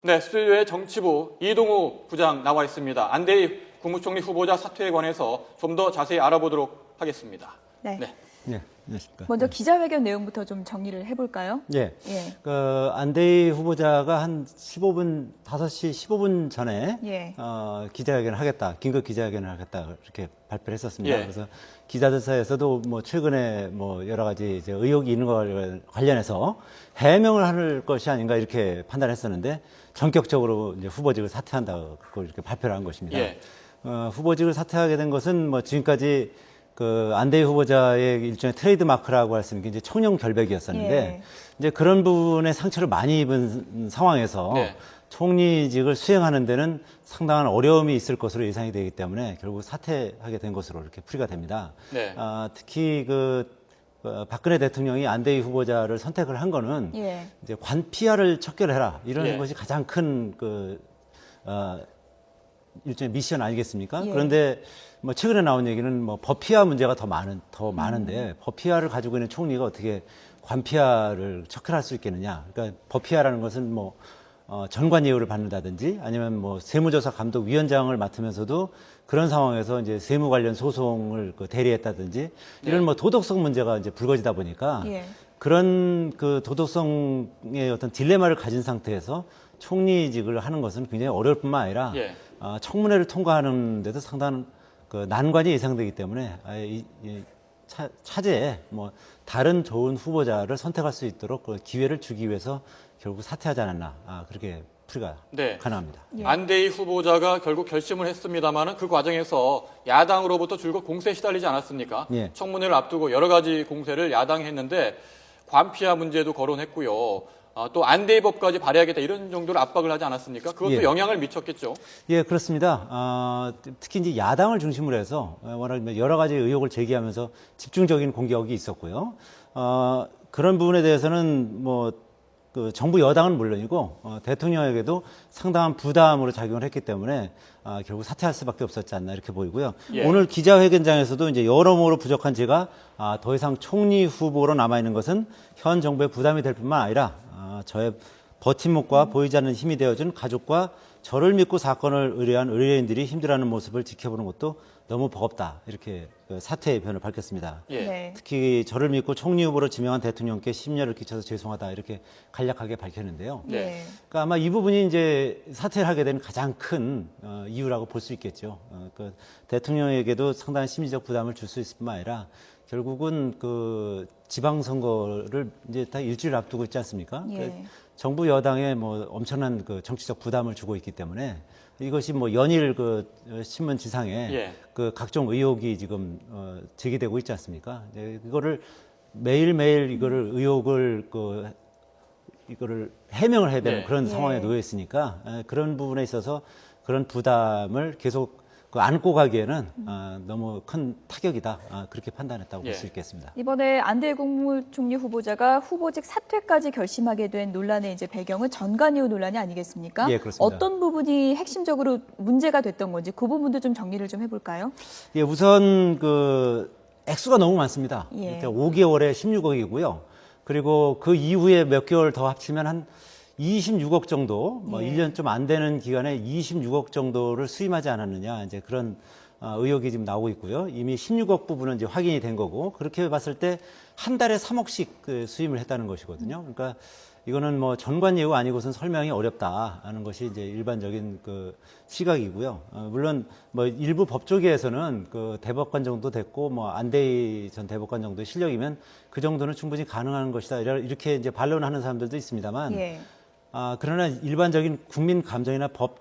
네, 스튜디오에 정치부 이동우 부장 나와 있습니다. 안대희 국무총리 후보자 사퇴에 관해서 좀 더 자세히 알아보도록 하겠습니다. 네. 네, 안녕하십니까. 먼저 기자회견 내용부터 좀 정리를 해볼까요? 예. 안대희 후보자가 한 15분, 5시 15분 전에 예. 기자회견을 하겠다, 긴급 기자회견을 하겠다, 이렇게 발표를 했었습니다. 예. 그래서 기자들 사이에서도 뭐 최근에 뭐 여러 가지 이제 의혹이 있는 것 관련해서 해명을 할 것이 아닌가 이렇게 판단했었는데 전격적으로 이제 후보직을 사퇴한다, 그걸 이렇게 발표를 한 것입니다. 예. 후보직을 사퇴하게 된 것은 뭐 지금까지 그 안대희 후보자의 일종의 트레이드 마크라고 할 수 있는 게 이제 청렴 결백이었었는데 예. 이제 그런 부분에 상처를 많이 입은 상황에서 네. 총리직을 수행하는 데는 상당한 어려움이 있을 것으로 예상이 되기 때문에 결국 사퇴하게 된 것으로 이렇게 풀이가 됩니다. 네. 특히 박근혜 대통령이 안대희 후보자를 선택을 한 거는 예. 이제 관피아를 척결해라 이런 예. 것이 가장 큰 일종의 미션 아니겠습니까? 예. 그런데 뭐 최근에 나온 얘기는 뭐 법피아 문제가 더 많은데 법피아를 가지고 있는 총리가 어떻게 관피아를 척결할 수 있겠느냐? 그러니까 법피아라는 것은 뭐 전관 예우를 받는다든지 아니면 뭐 세무조사 감독위원장을 맡으면서도 그런 상황에서 이제 세무 관련 소송을 대리했다든지 이런 뭐 도덕성 문제가 이제 불거지다 보니까 예. 그런 그 도덕성의 어떤 딜레마를 가진 상태에서 총리직을 하는 것은 굉장히 어려울 뿐만 아니라 예. 청문회를 통과하는 데도 상당한 그 난관이 예상되기 때문에 차제에 뭐 다른 좋은 후보자를 선택할 수 있도록 그 기회를 주기 위해서 결국 사퇴하지 않았나 그렇게 풀이가 네. 가능합니다. 예. 안대희 후보자가 결국 결심을 했습니다마는 그 과정에서 야당으로부터 줄곧 공세에 시달리지 않았습니까? 예. 청문회를 앞두고 여러 가지 공세를 야당이 했는데 관피아 문제도 거론했고요. 또 안대희법까지 발의하겠다 이런 정도로 압박을 하지 않았습니까? 그것도 예. 영향을 미쳤겠죠. 예, 그렇습니다. 특히 이제 야당을 중심으로 해서 워낙 여러 가지 의혹을 제기하면서 집중적인 공격이 있었고요. 그런 부분에 대해서는 뭐 그 정부 여당은 물론이고 대통령에게도 상당한 부담으로 작용을 했기 때문에 결국 사퇴할 수밖에 없었지 않나 이렇게 보이고요. 예. 오늘 기자회견장에서도 이제 여러모로 부족한 제가 더 이상 총리 후보로 남아 있는 것은 현 정부의 부담이 될 뿐만 아니라 저의 버팀목과 보이지 않는 힘이 되어준 가족과 저를 믿고 사건을 의뢰한 의뢰인들이 힘들어하는 모습을 지켜보는 것도 너무 버겁다 이렇게 사퇴의 의견을 밝혔습니다. 예. 네. 특히 저를 믿고 총리 후보로 지명한 대통령께 심려를 끼쳐서 죄송하다 이렇게 간략하게 밝혔는데요. 네. 예. 그러니까 아마 이 부분이 이제 사퇴를 하게 된 가장 큰 이유라고 볼 수 있겠죠. 그 대통령에게도 상당한 심리적 부담을 줄 수 있을 뿐만 아니라 결국은 그 지방선거를 이제 다 일주일 앞두고 있지 않습니까? 예. 그 정부 여당에 뭐 엄청난 그 정치적 부담을 주고 있기 때문에 이것이 뭐 연일 그 신문 지상에 예. 그 각종 의혹이 지금 제기되고 있지 않습니까? 이거를 매일매일 이거를 의혹을 이거를 해명을 해야 되는 네. 그런 예. 상황에 놓여 있으니까 그런 부분에 있어서 그런 부담을 계속 안고 가기에는 너무 큰 타격이다 그렇게 판단했다고 예. 볼 수 있겠습니다. 이번에 안대희 국무총리 후보자가 후보직 사퇴까지 결심하게 된 논란의 이제 배경은 전관예우 논란이 아니겠습니까? 예, 그렇습니다. 어떤 부분이 핵심적으로 문제가 됐던 건지 그 부분도 좀 정리를 좀 해볼까요? 예, 우선 그 액수가 너무 많습니다. 예. 5개월에 16억이고요. 그리고 그 이후에 몇 개월 더 합치면 한 26억 정도, 뭐 예. 1년 좀 안 되는 기간에 26억 정도를 수임하지 않았느냐, 이제 그런 의혹이 지금 나오고 있고요. 이미 16억 부분은 이제 확인이 된 거고, 그렇게 봤을 때 한 달에 3억씩 그 수임을 했다는 것이거든요. 그러니까 이거는 뭐 전관 예우 아니고선 설명이 어렵다는 것이 이제 일반적인 그 시각이고요. 물론 뭐 일부 법조계에서는 그 대법관 정도 됐고 뭐 안대희 전 대법관 정도의 실력이면 그 정도는 충분히 가능한 것이다. 이렇게 이제 반론하는 사람들도 있습니다만. 예. 그러나 일반적인 국민 감정이나 법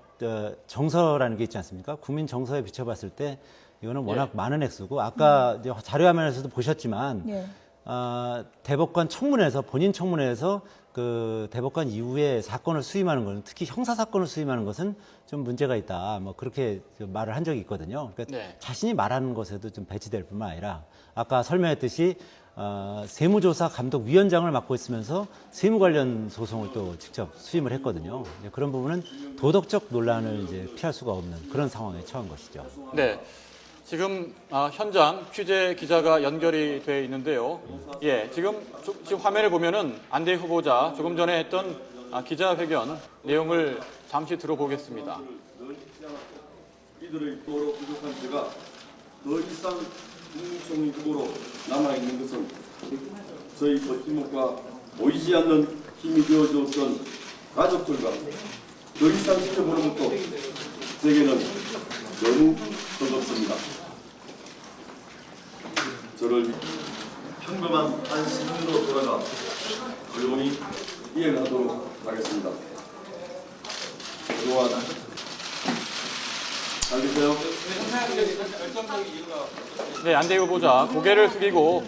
정서라는 게 있지 않습니까? 국민 정서에 비춰봤을 때 이거는 워낙 많은 액수고 아까 이제 자료화면에서도 보셨지만 예. 대법관 청문회에서 본인 청문회에서 그 대법관 이후에 사건을 수임하는 것은 특히 형사 사건을 수임하는 것은 좀 문제가 있다. 뭐 그렇게 말을 한 적이 있거든요. 그러니까 네. 자신이 말하는 것에도 좀 배치될 뿐만 아니라 아까 설명했듯이 세무조사 감독위원장을 맡고 있으면서 세무 관련 소송을 또 직접 수임을 했거든요. 그런 부분은 도덕적 논란을 이제 피할 수가 없는 그런 상황에 처한 것이죠. 네. 지금 현장 취재 기자가 연결이 돼 있는데요. 예, 지금 화면을 보면은 안대희 후보자 조금 전에 했던 기자회견 내용을 잠시 들어보겠습니다. 이들의 도로 부족한 제가 더 이상 국무총리 후보로 남아있는 것은 저희 버팀목과 보이지 않는 힘이 되어주었던 가족들과 더 이상 지켜보는 것도 제게는 너무 버겁습니다. 저를 평범한 한 시민으로 돌아가 조용히 이행하도록 하겠습니다. 그동안 잘 계세요? 네, 안대희 후보자 고개를 숙이고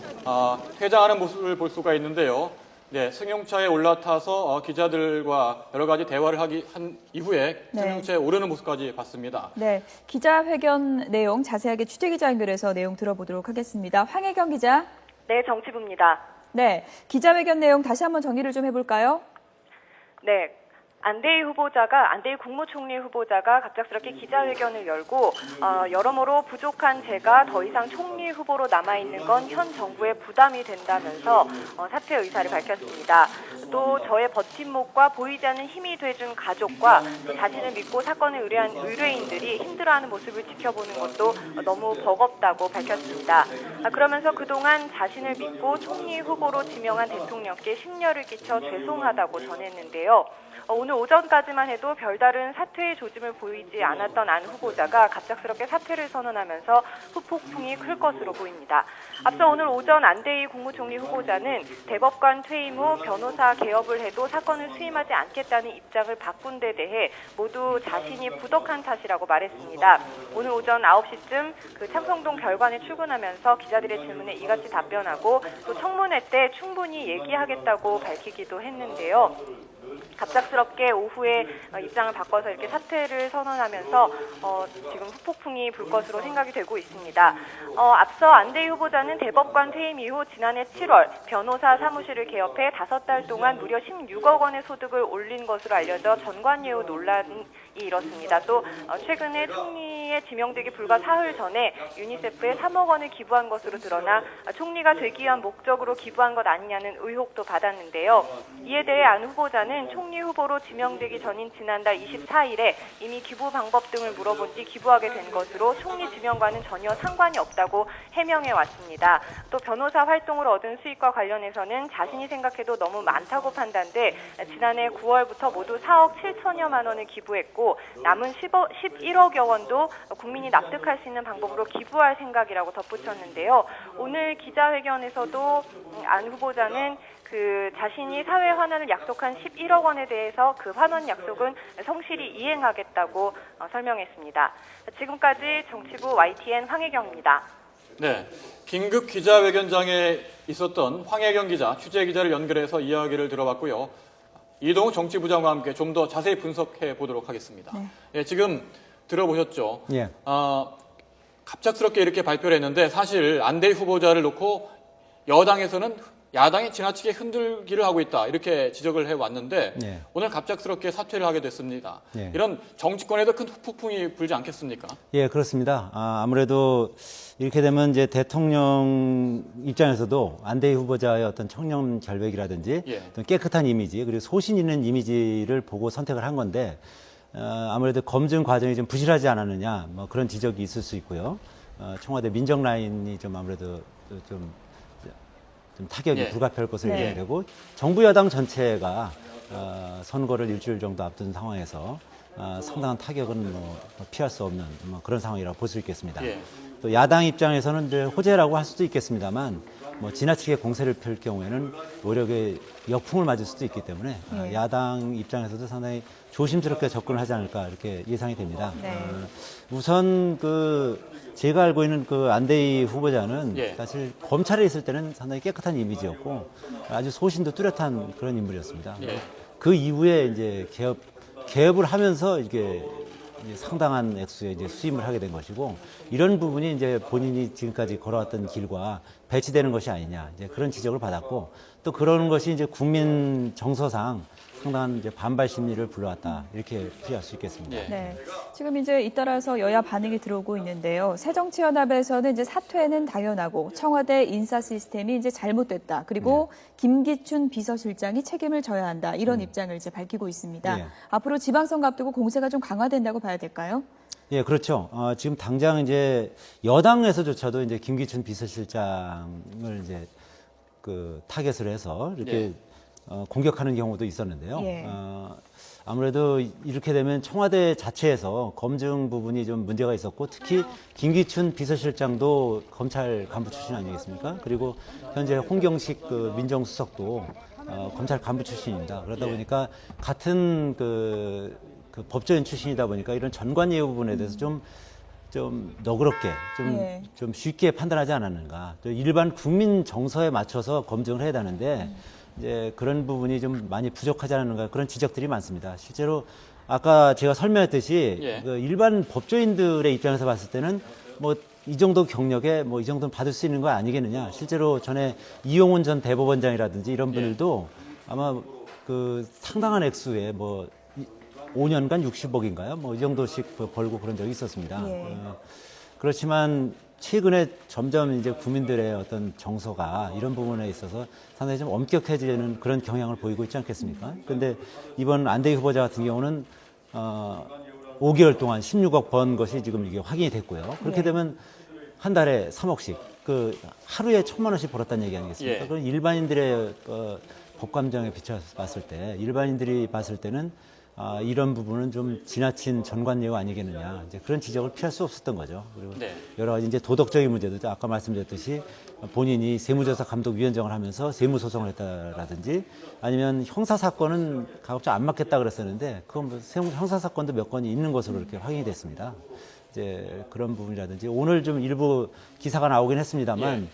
퇴장하는 모습을 볼 수가 있는데요. 네, 승용차에 올라타서 기자들과 여러 가지 대화를 한 이후에 네. 승용차에 오르는 모습까지 봤습니다. 네, 기자회견 내용 자세하게 취재기자 연결해서 내용 들어보도록 하겠습니다. 황혜경 기자. 네, 정치부입니다. 네, 기자회견 내용 다시 한번 정리를 좀 해볼까요? 네. 안대희 국무총리 후보자가 갑작스럽게 기자회견을 열고 여러모로 부족한 제가 더 이상 총리 후보로 남아있는 건 현 정부의 부담이 된다면서 사퇴 의사를 밝혔습니다. 또 저의 버팀목과 보이지 않는 힘이 돼준 가족과 자신을 믿고 사건을 의뢰한 의뢰인들이 힘들어하는 모습을 지켜보는 것도 너무 버겁다고 밝혔습니다. 그러면서 그동안 자신을 믿고 총리 후보로 지명한 대통령께 심려를 끼쳐 죄송하다고 전했는데요. 오늘 오전까지만 해도 별다른 사퇴의 조짐을 보이지 않았던 안 후보자가 갑작스럽게 사퇴를 선언하면서 후폭풍이 클 것으로 보입니다. 앞서 오늘 오전 안대희 국무총리 후보자는 대법관 퇴임 후 변호사 개업을 해도 사건을 수임하지 않겠다는 입장을 바꾼 데 대해 모두 자신이 부덕한 탓이라고 말했습니다. 오늘 오전 9시쯤 창성동 별관에 출근하면서 기자들의 질문에 이같이 답변하고 또 청문회 때 충분히 얘기하겠다고 밝히기도 했는데요. 갑작스럽게 오후에 입장을 바꿔서 이렇게 사퇴를 선언하면서 지금 후폭풍이 불 것으로 생각이 되고 있습니다. 앞서 안대희 후보자는 대법관 퇴임 이후 지난해 7월 변호사 사무실을 개업해 5달 동안 무려 16억 원의 소득을 올린 것으로 알려져 전관예우 논란이 일었습니다. 또 최근에 총리에 지명되기 불과 사흘 전에 유니세프에 3억 원을 기부한 것으로 드러나 총리가 되기 위한 목적으로 기부한 것 아니냐는 의혹도 받았는데요. 이에 대해 안 후보자는 총리 후보로 지명되기 전인 지난달 24일에 이미 기부 방법 등을 물어본 뒤 기부하게 된 것으로 총리 지명과는 전혀 상관이 없다고 해명해 왔습니다. 또 변호사 활동으로 얻은 수익과 관련해서는 자신이 생각해도 너무 많다고 판단돼 지난해 9월부터 모두 4억 7천여만 원을 기부했고 남은 11억여 원도 국민이 납득할 수 있는 방법으로 기부할 생각이라고 덧붙였는데요. 오늘 기자회견에서도 안 후보자는 자신이 사회 환원을 약속한 11억 원에 대해서 그 환원 약속은 성실히 이행하겠다고 설명했습니다. 지금까지 정치부 YTN 황혜경입니다. 네, 긴급 기자회견장에 있었던 황혜경 기자, 취재 기자를 연결해서 이야기를 들어봤고요. 이동욱 정치부장과 함께 좀 더 자세히 분석해 보도록 하겠습니다. 네. 예, 지금 들어보셨죠? 예. 갑작스럽게 이렇게 발표를 했는데 사실 안대희 후보자를 놓고 여당에서는 야당이 지나치게 흔들기를 하고 있다 이렇게 지적을 해왔는데 예. 오늘 갑작스럽게 사퇴를 하게 됐습니다. 예. 이런 정치권에도 큰 후폭풍이 불지 않겠습니까? 예, 그렇습니다. 아무래도 이렇게 되면 이제 대통령 입장에서도 안대희 후보자의 어떤 청렴 결백이라든지 예. 어떤 깨끗한 이미지 그리고 소신 있는 이미지를 보고 선택을 한 건데 아무래도 검증 과정이 좀 부실하지 않았느냐 뭐 그런 지적이 있을 수 있고요. 청와대 민정 라인이 좀 아무래도 좀 타격이 예. 불가피할 것으로 네. 예상되고 정부 여당 전체가 선거를 일주일 정도 앞둔 상황에서 상당한 타격은 뭐 피할 수 없는 뭐 그런 상황이라고 볼 수 있겠습니다. 예. 또 야당 입장에서는 이제 호재라고 할 수도 있겠습니다만 뭐 지나치게 공세를 펼 경우에는 노력의 역풍을 맞을 수도 있기 때문에 예. 야당 입장에서도 상당히 조심스럽게 접근을 하지 않을까 이렇게 예상이 됩니다. 네. 우선 제가 알고 있는 안대희 후보자는 예. 사실 검찰에 있을 때는 상당히 깨끗한 이미지였고 아주 소신도 뚜렷한 그런 인물이었습니다. 예. 그 이후에 이제 개업을 하면서 이게 상당한 액수의 이제 수임을 하게 된 것이고 이런 부분이 이제 본인이 지금까지 걸어왔던 길과 배치되는 것이 아니냐 이제 그런 지적을 받았고 또 그런 것이 이제 국민 정서상 상당한 이제 반발 심리를 불러왔다 이렇게 풀이할 수 있겠습니다. 예. 네. 지금 이제 잇따라서 여야 반응이 들어오고 있는데요. 새정치연합에서는 이제 사퇴는 당연하고 청와대 인사 시스템이 이제 잘못됐다. 그리고 김기춘 비서실장이 책임을 져야 한다. 이런 입장을 이제 밝히고 있습니다. 예. 앞으로 지방선거 앞두고 공세가 좀 강화된다고 봐야 될까요? 예, 그렇죠. 지금 당장 이제 여당에서조차도 이제 김기춘 비서실장을 이제 그 타겟을 해서 이렇게 공격하는 경우도 있었는데요. 예. 아무래도 이렇게 되면 청와대 자체에서 검증 부분이 좀 문제가 있었고 특히 김기춘 비서실장도 검찰 간부 출신 아니겠습니까? 그리고 현재 홍경식 그 민정수석도 검찰 간부 출신입니다. 그러다 보니까 같은 그 법조인 출신이다 보니까 이런 전관예우 부분에 대해서 좀 너그럽게 좀 쉽게 판단하지 않았는가. 또 일반 국민 정서에 맞춰서 검증을 해야 되는데 이제 그런 부분이 좀 많이 부족하지 않은가 그런 지적들이 많습니다. 실제로 아까 제가 설명했듯이 그 일반 법조인들의 입장에서 봤을 때는 뭐 이 정도 경력에 뭐 이 정도는 받을 수 있는 거 아니겠느냐. 실제로 전에 이용훈 전 대법원장이라든지 이런 분들도 아마 그 상당한 액수의 뭐 5년간 60억인가요? 뭐 이 정도씩 벌고 그런 적이 있었습니다. 그렇지만 최근에 점점 이제 국민들의 어떤 정서가 이런 부분에 있어서 상당히 좀 엄격해지는 그런 경향을 보이고 있지 않겠습니까? 근데 이번 안대희 후보자 같은 경우는 5개월 동안 16억 번 것이 지금 이게 확인이 됐고요. 그렇게 되면 한 달에 3억씩 그 하루에 1,000만 원씩 벌었다는 얘기 아니겠습니까? 그건 일반인들의 법감정에 비춰서 봤을 때 일반인들이 봤을 때는 이런 부분은 좀 지나친 전관예우 아니겠느냐. 이제 그런 지적을 피할 수 없었던 거죠. 그리고 여러 가지 이제 도덕적인 문제도 아까 말씀드렸듯이 본인이 세무조사 감독위원장을 하면서 세무소송을 했다라든지 아니면 형사사건은 가급적 안 맡겠다 그랬었는데 그건 뭐 형사사건도 몇 건이 있는 것으로 이렇게 확인이 됐습니다. 이제 그런 부분이라든지 오늘 좀 일부 기사가 나오긴 했습니다만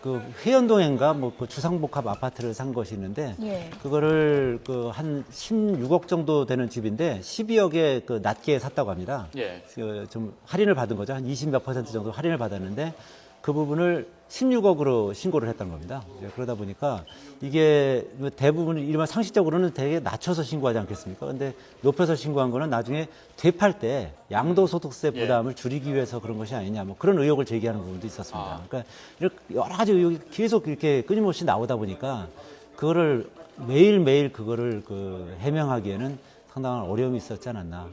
그 회연동인가 뭐 그 주상복합 아파트를 산 것이 있는데 그거를 그 한 16억 정도 되는 집인데 12억에 그 낮게 샀다고 합니다. 좀 할인을 받은 거죠. 한 20몇 % 정도 할인을 받았는데 그 부분을 16억으로 신고를 했던 겁니다. 그러다 보니까 이게 대부분 일반 상식적으로는 되게 낮춰서 신고하지 않겠습니까? 근데 높여서 신고한 거는 나중에 되팔 때 양도소득세 부담을 줄이기 위해서 그런 것이 아니냐, 뭐 그런 의혹을 제기하는 부분도 있었습니다. 그러니까 이렇게 여러 가지 의혹이 계속 이렇게 끊임없이 나오다 보니까 그거를 매일매일 그거를 해명하기에는 상당한 어려움이 있었지 않았나.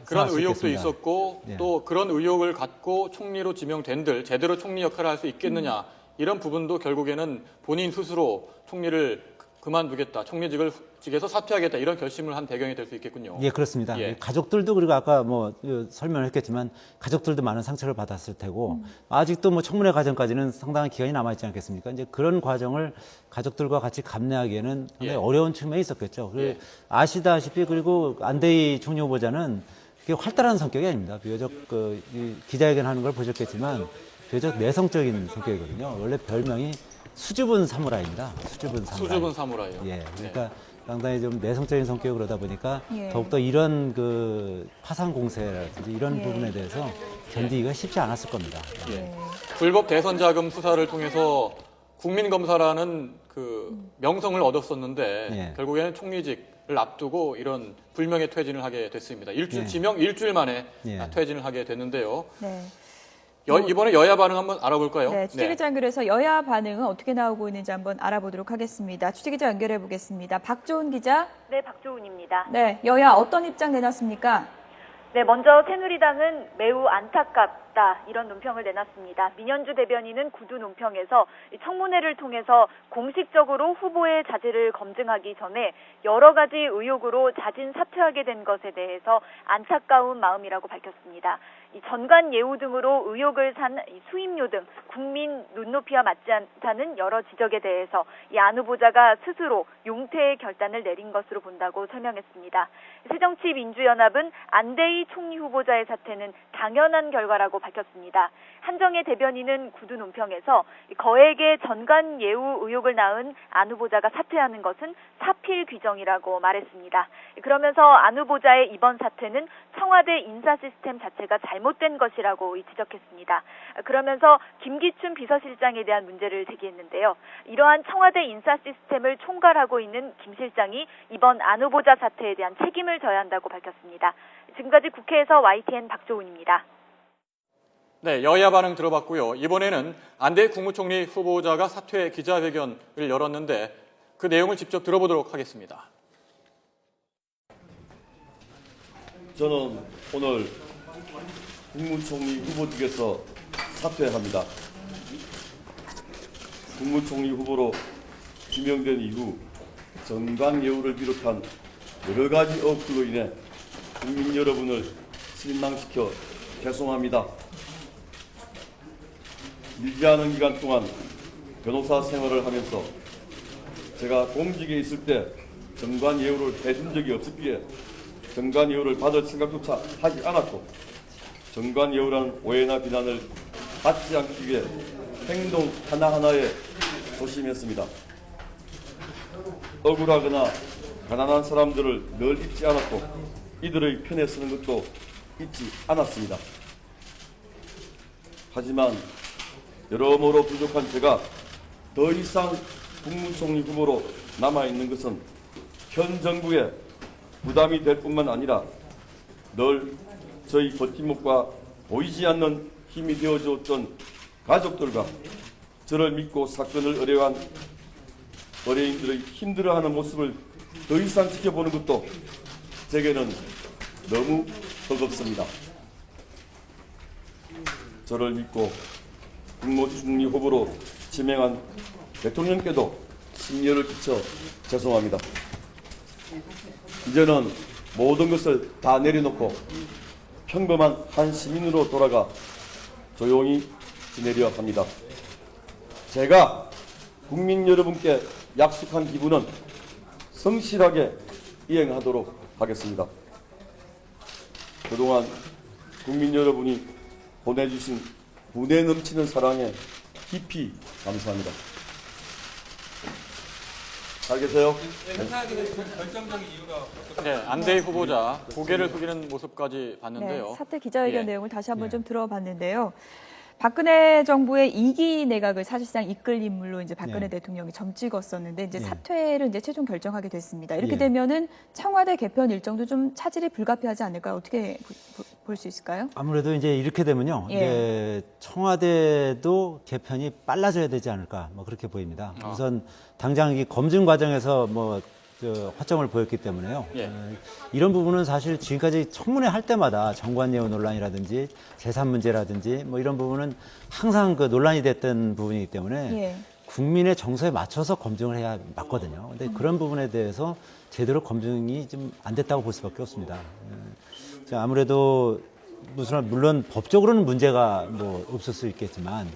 그런 의혹도 있었고 또 그런 의혹을 갖고 총리로 지명된들 제대로 총리 역할을 할 수 있겠느냐 이런 부분도 결국에는 본인 스스로 총리를 그만두겠다, 총리직에서 사퇴하겠다 이런 결심을 한 배경이 될 수 있겠군요. 예, 그렇습니다. 가족들도 그리고 아까 뭐 설명을 했겠지만 가족들도 많은 상처를 받았을 테고 아직도 뭐 청문회 과정까지는 상당한 기간이 남아 있지 않겠습니까? 이제 그런 과정을 가족들과 같이 감내하기에는 상당히 어려운 측면이 있었겠죠. 그리고 아시다시피 그리고 안대희 총리 후보자는 그게 활달한 성격이 아닙니다. 비교적 이 기자회견하는 걸 보셨겠지만 비교적 내성적인 성격이거든요. 원래 별명이 수줍은 사무라이입니다. 수줍은 사무라이요. 예, 그러니까 상당히 좀 내성적인 성격이 그러다 보니까 더욱더 이런 파상 공세라든지 이런 부분에 대해서 견디기가 쉽지 않았을 겁니다. 불법 대선 자금 수사를 통해서 국민검사라는 그 명성을 얻었었는데 결국에는 총리직을 앞두고 이런 불명예 퇴진을 하게 됐습니다. 지명 일주일 만에 퇴진을 하게 됐는데요. 이번에 여야 반응 한번 알아볼까요? 네, 취재기자 연결해서 여야 반응은 어떻게 나오고 있는지 한번 알아보도록 하겠습니다. 취재기자 연결해 보겠습니다. 박조은 기자. 네, 박조은입니다. 네, 여야 어떤 입장 내놨습니까? 네, 먼저 새누리당은 매우 안타깝다 이런 논평을 내놨습니다. 민현주 대변인은 구두 논평에서 청문회를 통해서 공식적으로 후보의 자질을 검증하기 전에 여러 가지 의혹으로 자진 사퇴하게 된 것에 대해서 안타까운 마음이라고 밝혔습니다. 이 전관 예우 등으로 의혹을 산 수임료 등 국민 눈높이와 맞지 않다는 여러 지적에 대해서 이 안 후보자가 스스로 용퇴의 결단을 내린 것으로 본다고 설명했습니다. 새정치민주연합은 안대희 총리 후보자의 사퇴는 당연한 결과라고 밝혔습니다. 한정혜 대변인은 구두 논평에서 거액의 전관 예우 의혹을 낳은 안 후보자가 사퇴하는 것은 사필 규정이라고 말했습니다. 그러면서 안 후보자의 이번 사퇴는 청와대 인사 시스템 자체가 잘못된 것이라고 지적했습니다. 그러면서 김기춘 비서실장에 대한 문제를 제기했는데요. 이러한 청와대 인사 시스템을 총괄하고 있는 김 실장이 이번 안 후보자 사퇴에 대한 책임을 져야 한다고 밝혔습니다. 지금까지 국회에서 YTN 박조은입니다. 네, 여야 반응 들어봤고요. 이번에는 안대희 국무총리 후보자가 사퇴 기자회견을 열었는데 그 내용을 직접 들어보도록 하겠습니다. 저는 오늘 국무총리 후보직에서 사퇴합니다. 국무총리 후보로 지명된 이후 전관예우를 비롯한 여러 가지 의혹들로 인해 국민 여러분을 실망시켜 죄송합니다. 길지 않은 기간 동안 변호사 생활을 하면서 제가 공직에 있을 때 전관예우를 해준 적이 없었기에 전관예우를 받을 생각조차 하지 않았고 전관예우라는 오해나 비난을 받지 않기 위해 행동 하나하나에 조심했습니다. 억울하거나 가난한 사람들을 늘 잊지 않았고 이들의 편에 서는 것도 잊지 않았습니다. 하지만 여러모로 부족한 제가 더 이상 국무총리 후보로 남아있는 것은 현 정부에 부담이 될 뿐만 아니라 늘 저희 버팀목과 보이지 않는 힘이 되어줬던 가족들과 저를 믿고 사건을 의뢰한 의뢰인들의 힘들어하는 모습을 더 이상 지켜보는 것도 제게는 너무 버겁습니다. 저를 믿고 국무총리 후보로 지명한 대통령께도 심려를 끼쳐 죄송합니다. 이제는 모든 것을 다 내려놓고 평범한 한 시민으로 돌아가 조용히 지내려 합니다. 제가 국민 여러분께 약속한 기분은 성실하게 이행하도록 하겠습니다. 그동안 국민 여러분이 보내주신 분에 넘치는 사랑에 깊이 감사합니다. 잘 계세요? 네, 안대희 후보자 고개를 숙이는 모습까지 봤는데요. 네, 사퇴 기자회견 예. 내용을 다시 한번 좀 들어봤는데요. 박근혜 정부의 2기 내각을 사실상 이끌 인물로 이제 박근혜 대통령이 점찍었었는데 이제 사퇴를 이제 최종 결정하게 됐습니다. 이렇게 되면은 청와대 개편 일정도 좀 차질이 불가피하지 않을까 어떻게 볼 수 있을까요? 아무래도 이제 이렇게 되면요. 이제 청와대도 개편이 빨라져야 되지 않을까 뭐 그렇게 보입니다. 우선 당장 이 검증 과정에서 뭐 허점을 보였기 때문에요. 이런 부분은 사실 지금까지 청문회 할 때마다 정관예우 논란이라든지 재산 문제라든지 뭐 이런 부분은 항상 그 논란이 됐던 부분이기 때문에 국민의 정서에 맞춰서 검증을 해야 맞거든요. 근데 그런 부분에 대해서 제대로 검증이 좀 안 됐다고 볼 수밖에 없습니다. 아무래도 물론 법적으로는 문제가 뭐 없을 수 있겠지만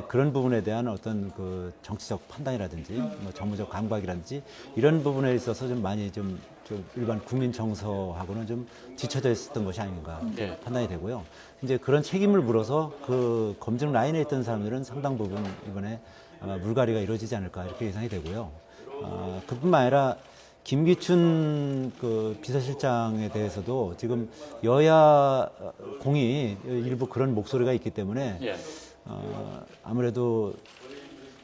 그런 부분에 대한 어떤 그 정치적 판단이라든지 뭐 정무적 감각이라든지 이런 부분에 있어서 좀 많이 좀 일반 국민 정서하고는 좀 뒤처져 있었던 것이 아닌가 판단이 되고요. 이제 그런 책임을 물어서 그 검증 라인에 있던 사람들은 상당 부분 이번에 아마 물갈이가 이루어지지 않을까 이렇게 예상이 되고요. 그뿐만 아니라 김기춘 그 비서실장에 대해서도 지금 여야 공이 일부 그런 목소리가 있기 때문에 아무래도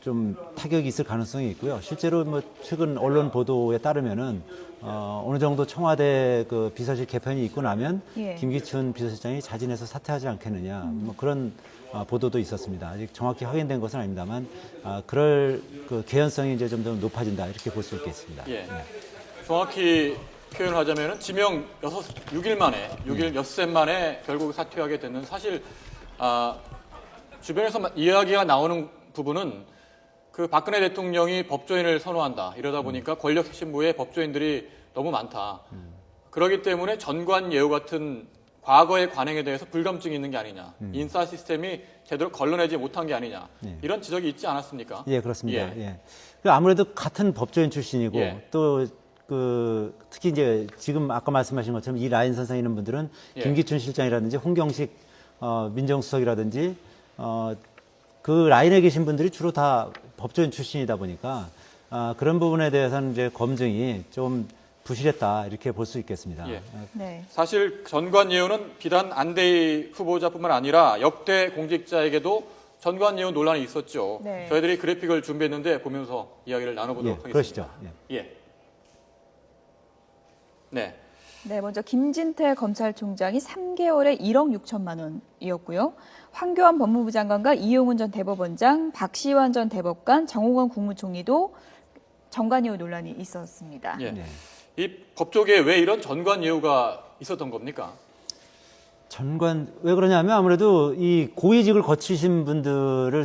좀 타격이 있을 가능성이 있고요. 실제로 뭐 최근 언론 보도에 따르면은 어느 정도 청와대 그 비서실 개편이 있고 나면 김기춘 비서실장이 자진해서 사퇴하지 않겠느냐 뭐 그런 보도도 있었습니다. 아직 정확히 확인된 것은 아닙니다만 그럴 그 개연성이 이제 점점 높아진다 이렇게 볼 수 있겠습니다. 정확히 표현하자면 지명 6일 만에 6일 엿새 만에 결국 사퇴하게 되는 사실 주변에서 이야기가 나오는 부분은 그 박근혜 대통령이 법조인을 선호한다 이러다 보니까 권력 핵심부에 법조인들이 너무 많다. 그렇기 때문에 전관예우 같은 과거의 관행에 대해서 불감증이 있는 게 아니냐. 인사 시스템이 제대로 걸러내지 못한 게 아니냐. 이런 지적이 있지 않았습니까? 예, 그렇습니다. 아무래도 같은 법조인 출신이고 또 그 특히 이제 지금 아까 말씀하신 것처럼 이 라인 선상에 있는 분들은 김기춘 실장이라든지 홍경식 민정수석이라든지 그 라인에 계신 분들이 주로 다 법조인 출신이다 보니까 그런 부분에 대해서는 이제 검증이 좀 부실했다 이렇게 볼 수 있겠습니다. 예. 네. 사실 전관예우는 비단 안대희 후보자뿐만 아니라 역대 공직자에게도 전관예우 논란이 있었죠. 네. 저희들이 그래픽을 준비했는데 보면서 이야기를 나눠보도록 하겠습니다. 그러시죠. 예. 네. 네, 먼저 김진태 검찰총장이 3개월에 1억 6천만 원이었고요. 황교안 법무부 장관과 이용훈 전 대법원장, 박시환 전 대법관, 정호건 국무총리도 전관예우 논란이 있었습니다. 예. 네. 이 법조계에 왜 이런 전관예우가 있었던 겁니까? 왜 그러냐면 아무래도 이 고위직을 거치신 분들을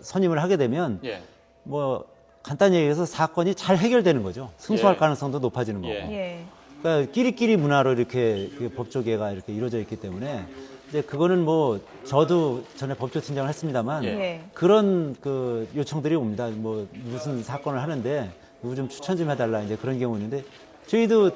선임을 하게 되면 예. 뭐 간단히 얘기해서 사건이 잘 해결되는 거죠. 승소할 예. 가능성도 높아지는 거고. 예. 예. 그러니까 끼리끼리 문화로 이렇게 법조계가 이렇게 이루어져 있기 때문에 이제 그거는 뭐 저도 전에 법조팀장을 했습니다만 예. 그런 그 요청들이 옵니다. 뭐 무슨 사건을 하는데 누구 좀 추천 좀 해달라 이제 그런 경우 있는데 저희도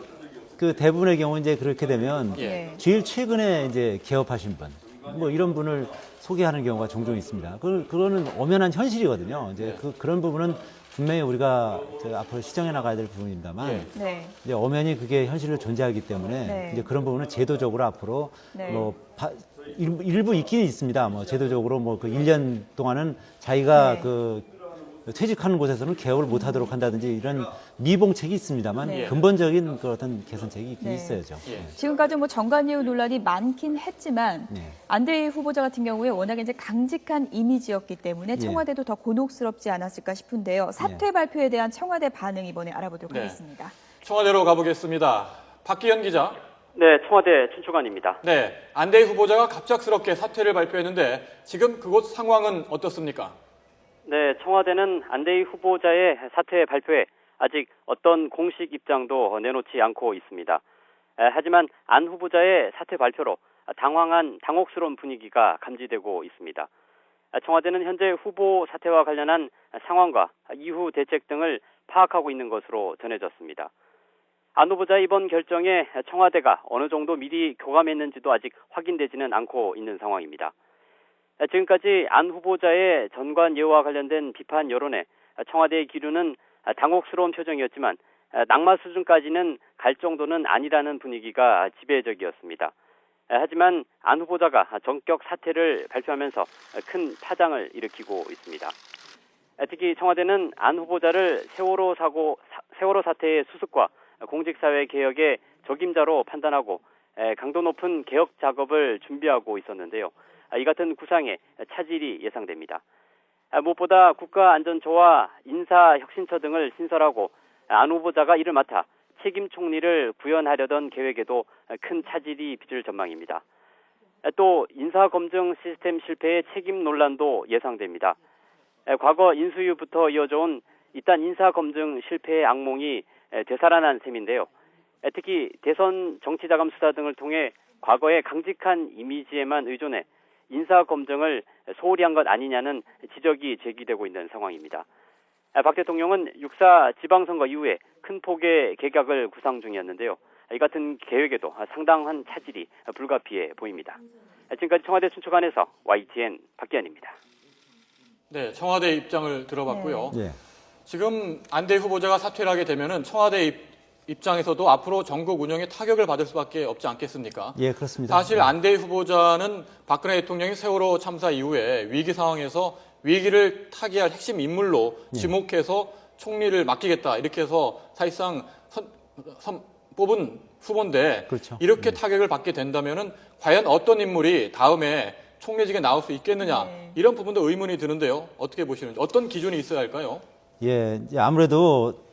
그 대부분의 경우 이제 그렇게 되면 예. 제일 최근에 이제 개업하신 분 뭐 이런 분을 소개하는 경우가 종종 있습니다. 그거는 엄연한 현실이거든요. 이제 그런 부분은 분명히 우리가 앞으로 시정해 나가야 될 부분입니다만 예. 네. 이제 엄연히 그게 현실로 존재하기 때문에 네. 이제 그런 부분은 제도적으로 앞으로 네. 뭐 일부 있기는 있습니다. 뭐 제도적으로 뭐 그 1년 동안은 자기가 네. 그 퇴직하는 곳에서는 개업을 못 하도록 한다든지 이런 미봉책이 있습니다만 네. 근본적인 그 어떤 개선책이 있긴 네. 있어야죠. 예. 지금까지 뭐 전관예우 논란이 많긴 했지만 네. 안대희 후보자 같은 경우에 워낙에 이제 강직한 이미지였기 때문에 청와대도 더 곤혹스럽지 않았을까 싶은데요. 사퇴 발표에 대한 청와대 반응 이번에 알아보도록 네. 하겠습니다. 청와대로 가보겠습니다. 박기현 기자. 네, 청와대 춘추관입니다. 네. 안대희 후보자가 갑작스럽게 사퇴를 발표했는데 지금 그곳 상황은 어떻습니까? 네, 청와대는 안대희 후보자의 사퇴 발표에 아직 어떤 공식 입장도 내놓지 않고 있습니다. 하지만 안 후보자의 사퇴 발표로 당혹스러운 분위기가 감지되고 있습니다. 청와대는 현재 후보 사퇴와 관련한 상황과 이후 대책 등을 파악하고 있는 것으로 전해졌습니다. 안 후보자의 이번 결정에 청와대가 어느 정도 미리 교감했는지도 아직 확인되지는 않고 있는 상황입니다. 지금까지 안 후보자의 전관예우와 관련된 비판 여론에 청와대의 기류는 당혹스러운 표정이었지만 낙마 수준까지는 갈 정도는 아니라는 분위기가 지배적이었습니다. 하지만 안 후보자가 전격 사퇴를 발표하면서 큰 파장을 일으키고 있습니다. 특히 청와대는 안 후보자를 세월호 사태의 수습과 공직사회 개혁의 적임자로 판단하고 강도 높은 개혁 작업을 준비하고 있었는데요. 이 같은 구상에 차질이 예상됩니다. 무엇보다 국가안전처와 인사혁신처 등을 신설하고 안 후보자가 이를 맡아 책임 총리를 구현하려던 계획에도 큰 차질이 빚을 전망입니다. 또 인사검증 시스템 실패의 책임 논란도 예상됩니다. 과거 인수위부터 이어져온 이딴 인사검증 실패의 악몽이 되살아난 셈인데요. 특히 대선 정치자금 수사 등을 통해 과거의 강직한 이미지에만 의존해 인사검증을 소홀히 한 것 아니냐는 지적이 제기되고 있는 상황입니다. 박 대통령은 6.4 지방선거 이후에 큰 폭의 개각을 구상 중이었는데요. 이 같은 계획에도 상당한 차질이 불가피해 보입니다. 지금까지 청와대 춘추관에서 YTN 박기현입니다. 네, 청와대 입장을 들어봤고요. 예. 지금 안대희 후보자가 사퇴를 하게 되면은 청와대 입장에서도 앞으로 전국 운영에 타격을 받을 수밖에 없지 않겠습니까? 예, 그렇습니다. 사실 안대희 후보자는 박근혜 대통령이 세월호 참사 이후에 위기 상황에서 위기를 타개할 핵심 인물로 지목해서 총리를 맡기겠다 이렇게 해서 사실상 뽑은 후보인데 그렇죠. 이렇게 타격을 받게 된다면은 과연 어떤 인물이 다음에 총리직에 나올 수 있겠느냐 이런 부분도 의문이 드는데요. 어떻게 보시는지 어떤 기준이 있어야 할까요? 예, 이제 아무래도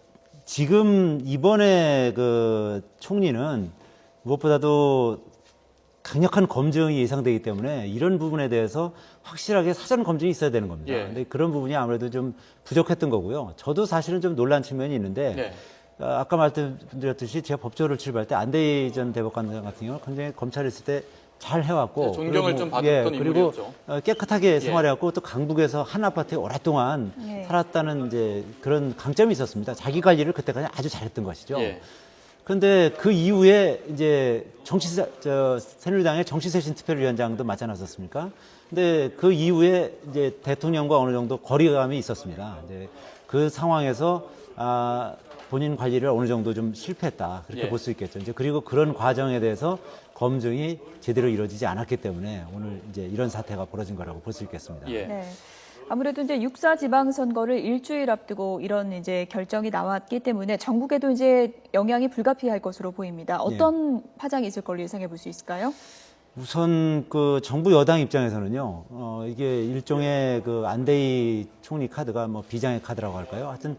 지금 이번에 그 총리는 무엇보다도 강력한 검증이 예상되기 때문에 이런 부분에 대해서 확실하게 사전 검증이 있어야 되는 겁니다. 예. 근데 그런 부분이 아무래도 좀 부족했던 거고요. 저도 사실은 좀 놀란 측면이 있는데 네. 아까 말씀드렸듯이 제가 법조를 출입할 때 안대희 전 대법관 같은 경우는 굉장히 검찰에 있을 때 잘 해왔고 네, 존경을 좀 받았던 그리고 인물이었죠. 깨끗하게 생활해왔고 또 강북에서 한 아파트에 오랫동안 예. 살았다는 이제 그런 강점이 있었습니다. 자기 관리를 그때까지 아주 잘했던 것이죠. 예. 그런데 그 이후에 이제 새누리당의 정치쇄신 특별위원장도 맡지 않았었습니까? 근데 그 이후에 이제 대통령과 어느 정도 거리감이 있었습니다. 이제 그 상황에서 본인 관리를 어느 정도 좀 실패했다 그렇게 볼 수 있겠죠. 이제 그리고 그런 과정에 대해서 검증이 제대로 이루어지지 않았기 때문에 오늘 이제 이런 사태가 벌어진 거라고 볼 수 있겠습니다. 예. 네. 아무래도 이제 6.4 지방선거를 일주일 앞두고 이런 이제 결정이 나왔기 때문에 전국에도 이제 영향이 불가피할 것으로 보입니다. 어떤 파장이 있을 걸로 예상해 볼 수 있을까요? 우선 그 정부 여당 입장에서는요, 이게 일종의 그 안대희 총리 카드가 뭐 비장의 카드라고 할까요? 하여튼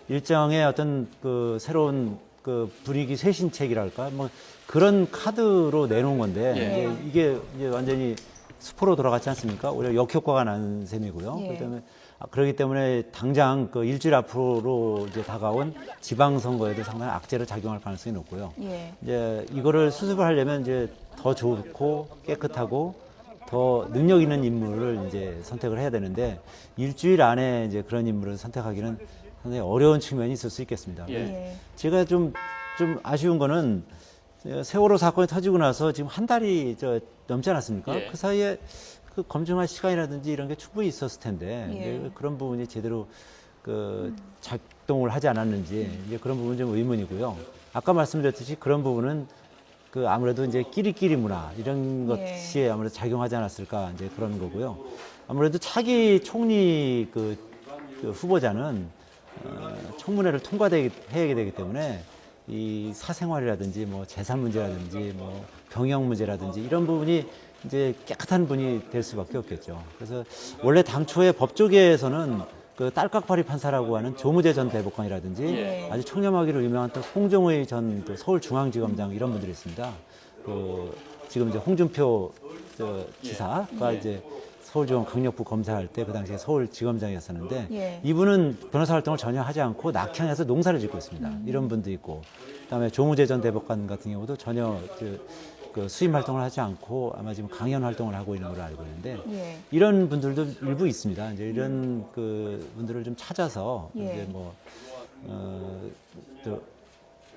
일정의 어떤 그 새로운 그 분위기 쇄신책이랄까? 뭐 그런 카드로 내놓은 건데 이게 이제 완전히 수포로 돌아갔지 않습니까? 오히려 역효과가 난 셈이고요. 그렇기 때문에 당장 그 일주일 앞으로 이제 다가온 지방선거에도 상당히 악재로 작용할 가능성이 높고요. 이제 이거를 수습을 하려면 이제 더 좋고 깨끗하고 더 능력 있는 인물을 이제 선택을 해야 되는데 일주일 안에 이제 그런 인물을 선택하기는 상당히 어려운 측면이 있을 수 있겠습니다. 제가 좀 아쉬운 거는 세월호 사건이 터지고 나서 지금 한 달이 넘지 않았습니까? 그 사이에 그 검증할 시간이라든지 이런 게 충분히 있었을 텐데 그런 부분이 제대로 그 작동을 하지 않았는지 이제 그런 부분은 좀 의문이고요. 아까 말씀드렸듯이 그런 부분은 그 아무래도 이제 끼리끼리 문화 이런 것이 아무래도 작용하지 않았을까 이제 그런 거고요. 아무래도 차기 총리 그 후보자는 청문회를 통과해야 되기 때문에 이 사생활이라든지 뭐 재산 문제라든지 뭐 병역 문제라든지 이런 부분이 이제 깨끗한 분이 될 수밖에 없겠죠. 그래서 원래 당초에 법조계에서는 그 딸깍파리 판사라고 하는 조무재 전 대법관이라든지 아주 청렴하기로 유명한 또 송정의 전 또 서울중앙지검장 이런 분들이 있습니다. 그 지금 이제 홍준표 지사가 이제 서울중앙 강력부 검사할 때 그 당시에 서울지검장이었었는데 이분은 변호사 활동을 전혀 하지 않고 낙현에서 농사를 짓고 있습니다. 이런 분도 있고 그다음에 조무재 전 대법관 같은 경우도 전혀 그 수임 활동을 하지 않고 아마 지금 강연 활동을 하고 있는 걸로 알고 있는데 이런 분들도 일부 있습니다. 이제 이런 그 분들을 좀 찾아서 이제 뭐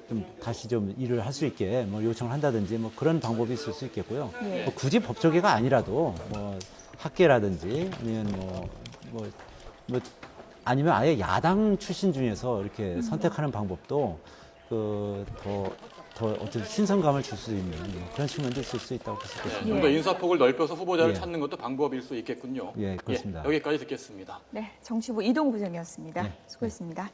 좀 다시 좀 일을 할 수 있게 뭐 요청을 한다든지 뭐 그런 방법이 있을 수 있겠고요. 뭐 굳이 법조계가 아니라도 뭐 학계라든지 아니면 아니면 아예 야당 출신 중에서 이렇게 선택하는 방법도 더 어떤 신선감을 줄 수 있는 그런 측면도 있을 수 있다고 볼 수 있겠습니다. 좀 더 인사폭을 넓혀서 후보자를 찾는 것도 방법일 수 있겠군요. 그렇습니다. 여기까지 듣겠습니다. 네, 정치부 이동 부장이었습니다. 수고했습니다.